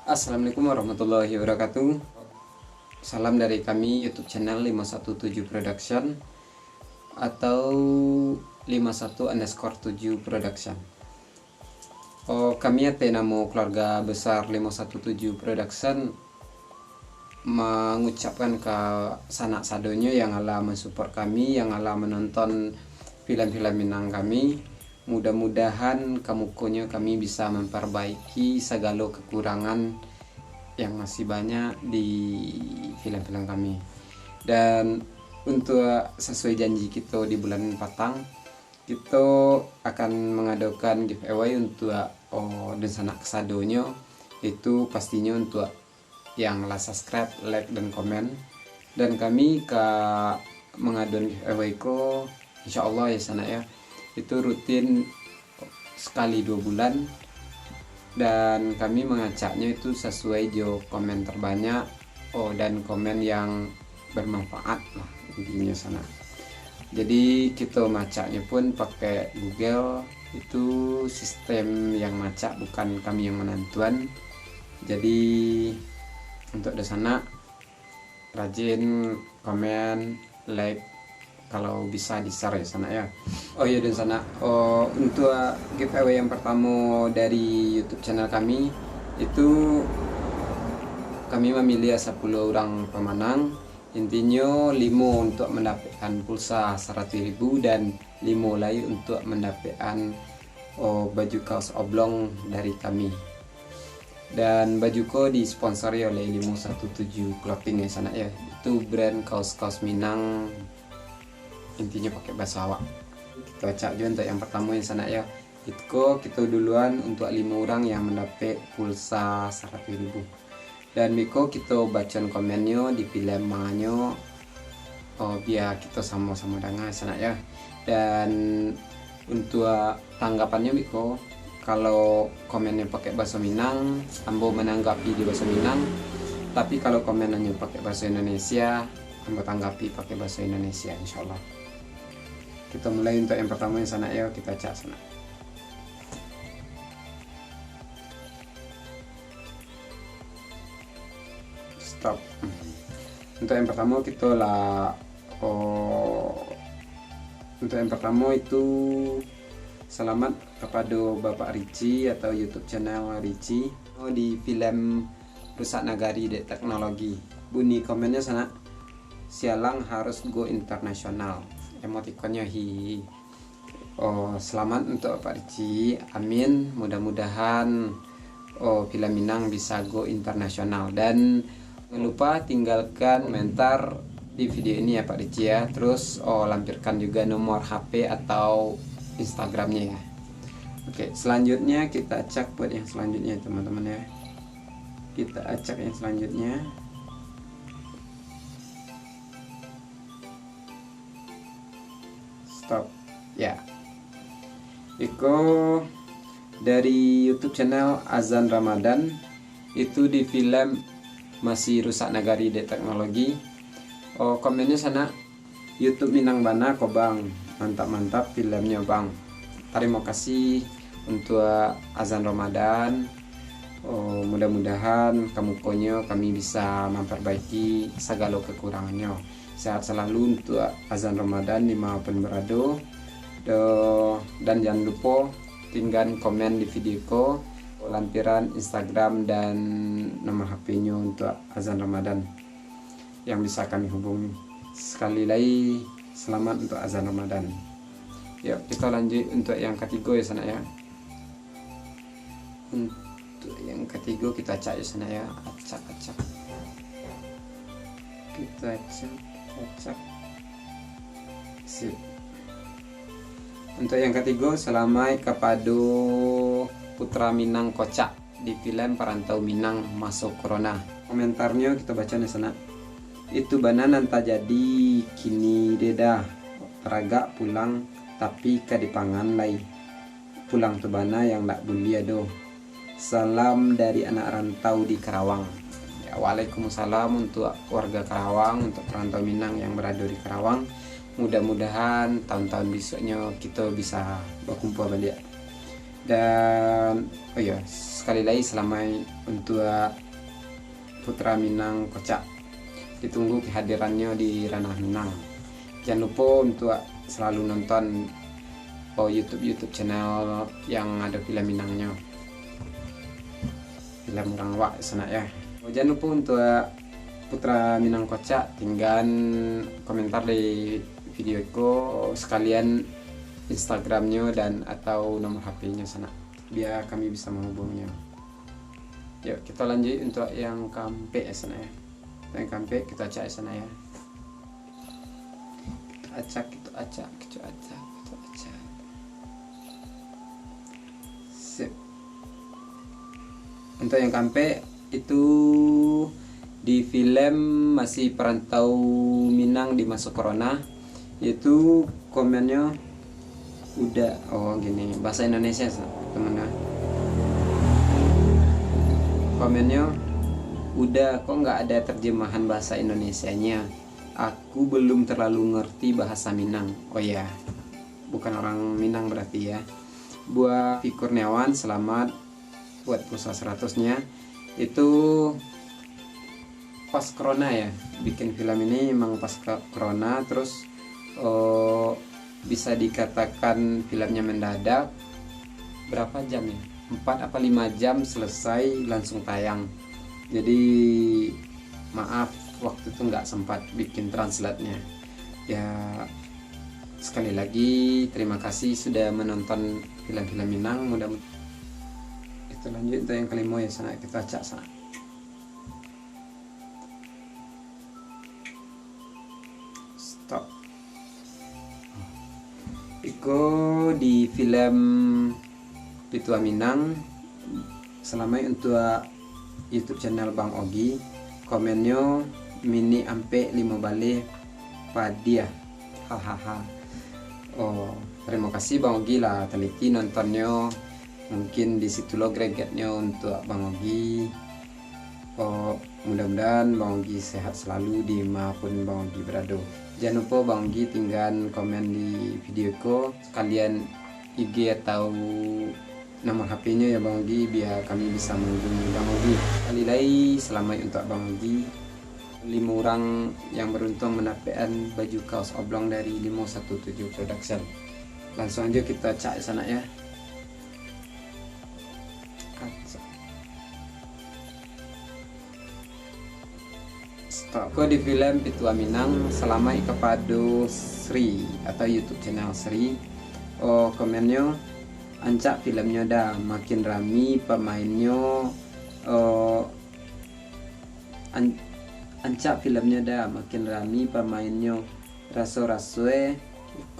Assalamualaikum warahmatullahi wabarakatuh. Salam dari kami YouTube channel 517 Production atau 51_7 Production. Kami atas nama keluarga besar 517 Production mengucapkan ke sanak sadonya yang ala mensupport kami, yang ala menonton film-film Minang kami. Mudah-mudahan kamukonya kami bisa memperbaiki segala kekurangan yang masih banyak di film-film kami. Dan untuk sesuai janji kita di bulan Patang, kita akan mengadakan giveaway untuk dan sanak kesadonya, itu pastinya untuk yang lah subscribe, like dan komen. Dan kami mengadakan giveaway ko insyaallah ya sana ya, itu rutin sekali 2 bulan, dan kami mengacaknya itu sesuai komen terbanyak dan komen yang bermanfaat lah intinya sana. Jadi kita macaknya pun pakai Google, itu sistem yang macak, bukan kami yang menentuan. Jadi untuk di sana rajin komen, like, kalau bisa di share ya sana ya. Ya dan sana untuk giveaway yang pertama dari YouTube channel kami, itu kami memilih 10 orang pemenang. Intinya 5 untuk mendapatkan pulsa 100.000 dan 5 lain untuk mendapatkan baju kaos oblong dari kami. Dan baju ko disponsori oleh 517 Clothing ya sana ya. Itu brand kaos-kaos Minang, intinya pakai bahasa awak. Kita cak juga untuk yang pertama yang sana ya. Itu kita duluan untuk 5 orang yang mendapat pulsa 100.000. Dan Miko kita baca komennya di film manganyo, biar kita sama-sama dengar sana ya. Dan untuk tanggapannya Miko, kalau komennya pakai bahasa Minang, ambo menanggapi di bahasa Minang. Tapi kalau komenannya pakai bahasa Indonesia, ambo tanggapi pakai bahasa Indonesia insyaallah. Kita mulai untuk yang pertama yang sana ya, kita cak sana. Stop. Untuk yang pertama kita lah untuk yang pertama itu selamat kepada Bapak Ricci atau YouTube channel Ricci di film Rusak Nagari Dek Teknologi. Bunyi komennya sana, sialang harus go internasional, emotikonnya hi. Selamat untuk Pak Ricci, amin, mudah-mudahan film Minang bisa go internasional. Dan jangan lupa tinggalkan komentar di video ini ya Pak Ricci ya. Terus lampirkan juga nomor HP atau Instagramnya ya. Oke, selanjutnya kita acak buat yang selanjutnya teman-teman ya. Kita acak yang selanjutnya. Stop ya. Iko dari YouTube channel Azan Ramadan, itu di film Masih Rusak Nagari Dek Teknologi. Komennya sana, YouTube Minang Bana ko bang, mantap-mantap filmnya bang. Terima kasih untuk Azan Ramadan. Mudah-mudahan kamukonya kami bisa memperbaiki segala kekurangannya. Sehat selalu untuk Azan Ramadan dimanapun berada. Dan jangan lupa tinggalkan komen di videoku, lampiran Instagram dan nomor HP-nya untuk Azan Ramadan yang bisa kami hubungi. Sekali lagi selamat untuk Azan Ramadan. Yuk kita lanjut untuk yang ketiga ya sana ya. Untuk yang ketiga kita cak ya sana ya, acak. Kita acak. Sip. Untuk yang ketiga, selamat kepada Putra Minang Kocak di film Perantau Minang Masuk Corona. Komentarnya kita baca di sana. Itu bana nanta jadi kini deda ragak pulang tapi kadipangan lai. Pulang tu bana yang tak buli ado. Salam dari anak rantau di Karawang. Ya, waalaikumsalam untuk warga Karawang, untuk perantau Minang yang berada di Karawang. Mudah-mudahan tahun-tahun besoknya kita bisa berkumpul balik. Dan oh ya, sekali lagi selamat untuk Putra Minang Kocak, ditunggu kehadirannya di ranah Minang. Jangan lupa untuk selalu nonton YouTube channel yang ada film Minangnya, film orang wak sana ya. Jangan lupa untuk Putra Minang Kocak tinggal komentar di video ko, sekalian Instagramnya dan atau nomor HP-nya sana biar kami bisa menghubungnya. Yuk kita lanjut untuk yang kampe ya sana ya. Yang kampe kita acak sana ya. Kita acak. Sip. Untuk yang kampe itu di film Masih Perantau Minang di Masa Corona, itu komennya udah gini bahasa Indonesia teman-teman. Komennya udah kok nggak ada terjemahan bahasa Indonesianya, aku belum terlalu ngerti bahasa Minang. Oh ya, bukan orang Minang berarti ya. Buat Vicky Kurniawan, selamat buat pulsa 100-nya. Itu pas corona ya, bikin film ini memang pas corona, terus bisa dikatakan filmnya mendadak. Berapa jam ya? 4 apa 5 jam selesai langsung tayang. Jadi maaf waktu itu nggak sempat bikin translate-nya. Ya sekali lagi terima kasih sudah menonton film-film Minang. Mudah-mudahan itu lanjut untuk yang kelima ya sana, kita cak sana. Stop. Iko di film Pitua Minang, selamat untuk YouTube channel Bang Ogi. Komennya mini ampe 5 balik padiah, hahaha. Terima kasih Bang Ogi lah teliti nontonnya. Mungkin di situ lo gregetnya untuk Bang Ogi. Mudah-mudahan Bang Ogi sehat selalu dimanapun Bang Ogi berada. Jangan lupa Bang Ogi tinggal komen di video ko, sekalian IG atau nomor HP-nya ya Bang Ogi biar kami bisa menghubungi Bang Ogi. Kali lagi selamat untuk Bang Ogi. 5 orang yang beruntung mendapatkan baju kaos oblong dari 517 Production. Langsung aja kita cek sana ya. Stop. Di film Pitua Minang, selamat kepada Sri atau YouTube channel Sri. Komennya ancak filmnya dah makin rami pemainnya. Ancak filmnya dah makin rami pemainnya. Raso-rasoe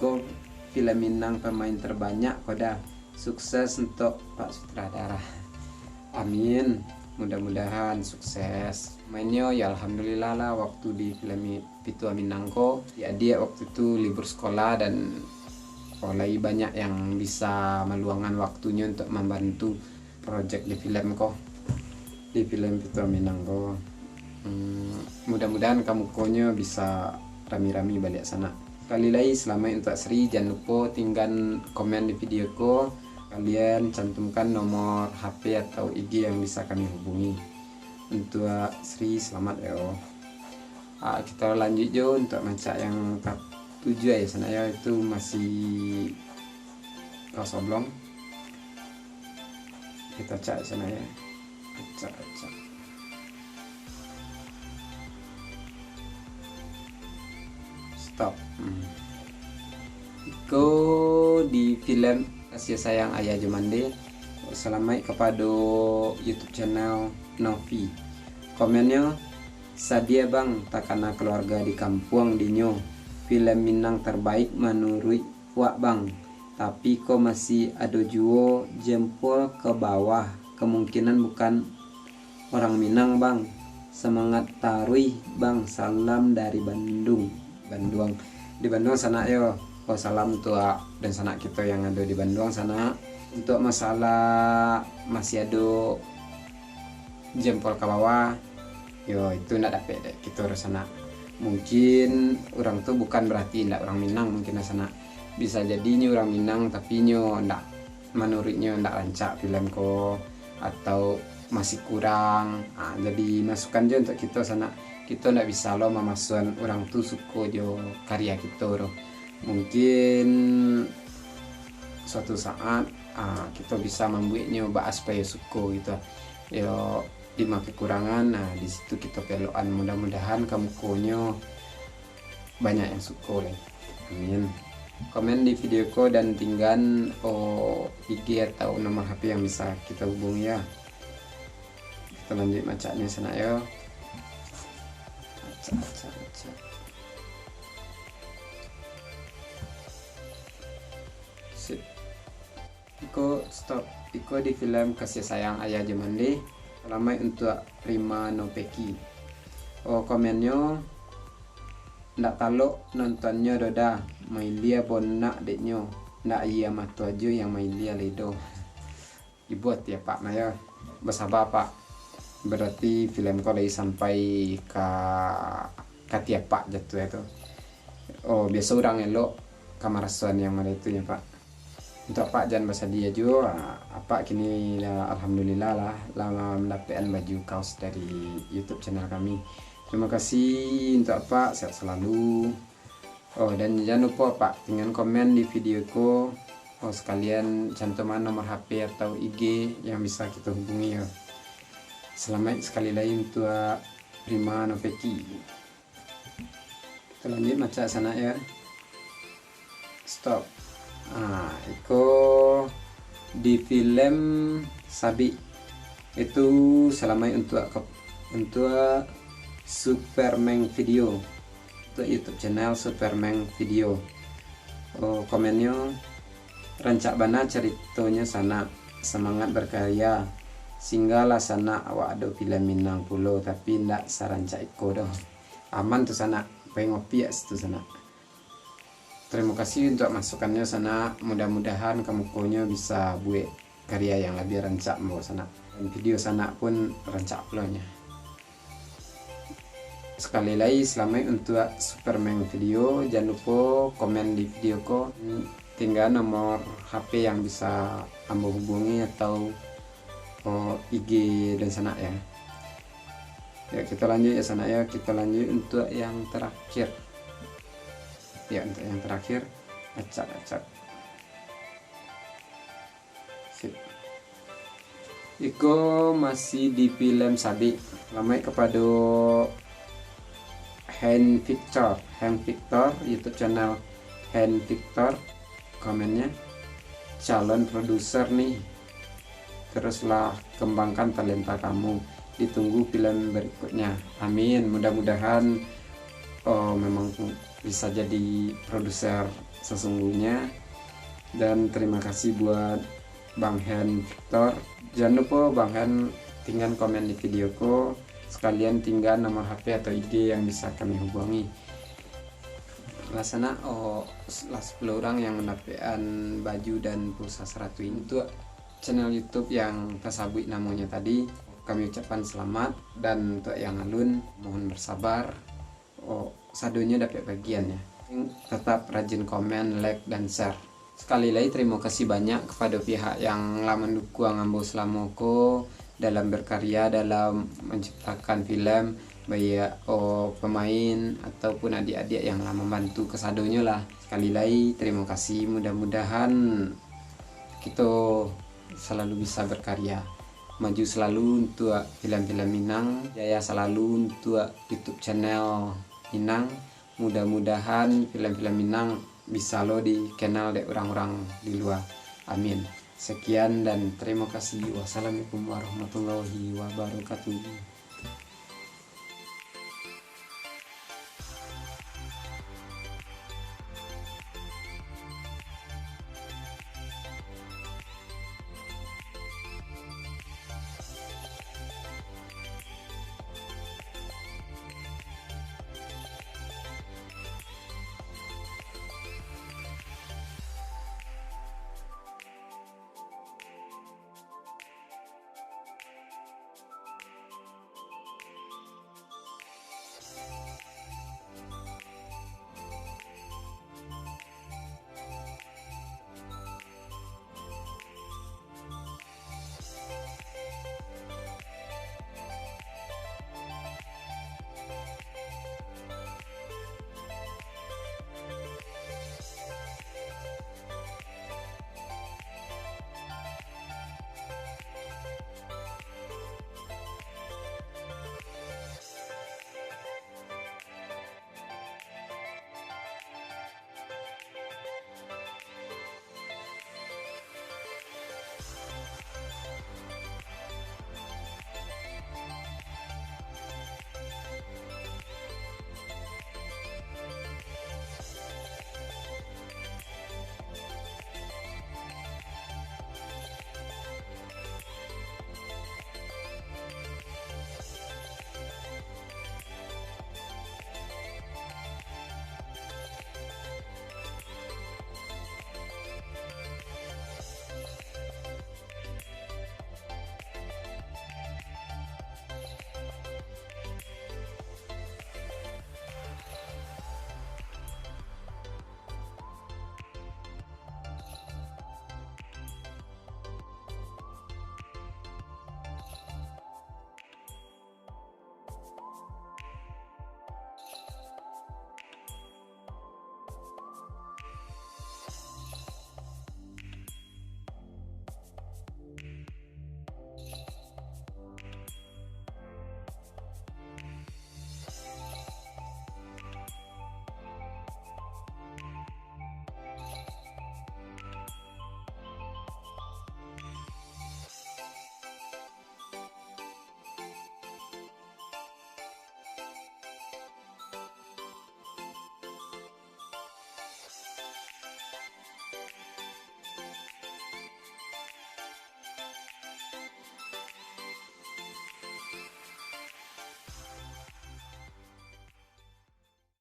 kok film Minang pemain terbanyak koda. Sukses untuk Pak Sutradara. Amin. Mudah-mudahan sukses. Mainnya ya alhamdulillah lah, waktu di film Pitua Minang ko ya dia waktu itu libur sekolah dan lagi banyak yang bisa meluangkan waktunya untuk membantu project di film ko, di film Pitua Minang ko. Mudah-mudahan kamu konya bisa rami-rami balik sana. Kali lagi selamat untuk Sri. Jangan lupa tinggal komen di video ko, kalian cantumkan nomor HP atau IG yang bisa kami hubungi. Untuk Sri selamat ya. Kita lanjut jo untuk macam yang tahap 7 ya sana ya, itu masih kaos oblong. Kita cek sana ya. Acak. Stop. Iko di film Kasih Sayang Ayah Jumande, selamat kepada YouTube channel Novi. Komennya sadia bang takana keluarga di kampung dinyo, film Minang terbaik menurut wak bang, tapi kok masih ada juo jempol ke bawah, kemungkinan bukan orang Minang bang. Semangat tarui bang, salam dari Bandung. Di Bandung sana yo. Salam tua dan sanak kita yang ada di Bandung sana. Untuk masalah masih ada jempol ke bawah, yo itu ndak dapat deh kita orang sana. Mungkin orang tuh bukan berarti ndak orang Minang, mungkin sana bisa jadi orang Minang tapi ndak menurutnya ndak rancak filmku atau masih kurang, jadi masukan aja untuk kita sana. Kita ndak bisa lo memasukkan orang tuh suka jo karya kita loh. Mungkin suatu saat kita bisa membuatnya bahas supaya suka gitu yo. Lima kekurangan, di situ kita pelokan, mudah-mudahan kamu konyo banyak yang suka lah. Amin. Komen di videoku dan tinggal IG atau nomor HP yang bisa kita hubungi ya. Kita lanjut macanya sana yo. Maca. Sip. Iko di film Kasih Sayang Ayah Jemande ramai untuk Rima Nopeki. Komennya ndak kalau nontonnya doda mailia bonak deknyo ndak iya matu aja yang mailia ledo. Dibuat ya Pak Naya, bersabar Pak, berarti film kau lagi sampai ke tiap Pak jatuh itu. Biasa orang elok kamar rasuan yang mana itu ya Pak. Untuk Pak jangan bersedia juga, apa kini alhamdulillah lah lama mendapatkan baju kaos dari YouTube channel kami. Terima kasih untuk Pak, sehat selalu. Dan jangan lupa Pak, tinggal komen di videoku. Sekalian cantuman nomor HP atau IG yang bisa kita hubungi ya. Selamat sekali lagi untuk Rima Nopeki. Kita lanjut macam sana ya. Stop. Iko di film Sabi itu selama untuk Superman Video, untuk YouTube channel Superman Video. Komennya rancak bana ceritanya sana semangat berkarya singgalah sana awak ada film Minang pulo tapi ndak sarancak iko doh aman tuh sana pengopi ya situ sana. Terima kasih untuk masukannya sana, mudah-mudahan kamu konyo bisa buat karya yang lebih rancak mau sana, dan video sana pun rancak pulangnya. Sekali lagi selamat untuk Superman Video. Jangan lupa komen di videoku, tinggal nomor HP yang bisa ambo hubungi atau IG dan sana ya. Ya kita lanjut ya sana ya, kita lanjut untuk yang terakhir. Ya untuk yang terakhir acak. Sip. Iko masih di film Sabi. Lamai kepada Hand Victor YouTube channel Hand Victor. Komennya calon produser nih, teruslah kembangkan talenta kamu, ditunggu film berikutnya. Amin. Mudah-mudahan memang bisa jadi produser sesungguhnya. Dan terima kasih buat Bang Hen Victor. Jangan lupa Bang Hen tinggal komen di videoku, sekalian tinggal nomor HP atau IG yang bisa kami hubungi. Rasanya 10 orang yang mendapatkan baju dan pulsa 100 untuk channel YouTube yang tersabut namanya tadi. Kami ucapkan selamat, dan untuk yang alun mohon bersabar. Sadonya dapat bagiannya. Tetap rajin komen, like, dan share. Sekali lagi terima kasih banyak kepada pihak yang telah mendukung ambo selamoko dalam berkarya, dalam menciptakan film, baik pemain ataupun adik-adik yang telah membantu kesadonya lah. Sekali lagi terima kasih. Mudah-mudahan kita selalu bisa berkarya, maju selalu untuk film-film Minang, jaya selalu untuk YouTube channel Minang. Mudah-mudahan film-film Minang bisa lo dikenal oleh orang-orang di luar. Amin. Sekian dan terima kasih. Wassalamualaikum warahmatullahi wabarakatuh.